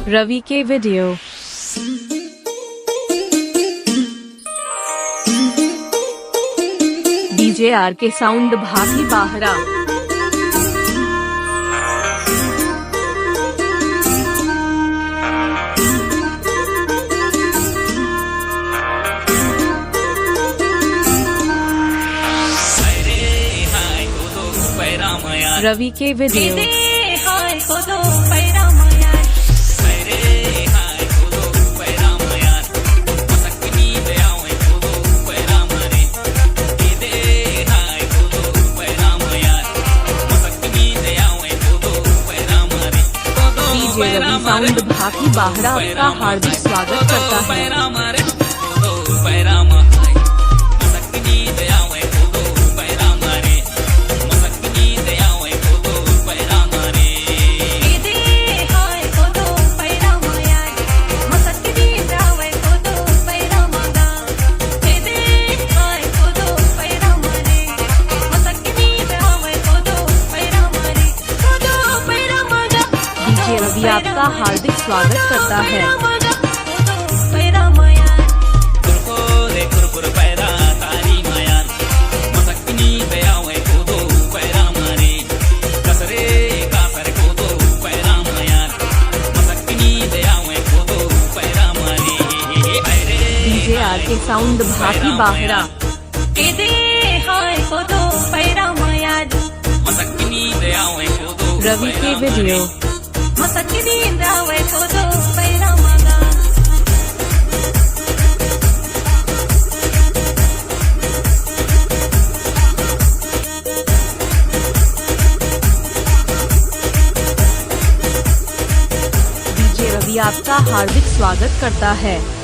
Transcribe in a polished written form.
रवि के video. DJ R के sound भाभी बाहरा। रवि के वीडियो। डीजे रवि साउंड भाभी बाहरा का हार्दिक स्वागत करता है। रवि आपका हार्दिक स्वागत करता है। डीजे आर के साउंड भाभी बाहरा। रवि के वीडियो। डीजे रवि आपका हार्दिक स्वागत करता है।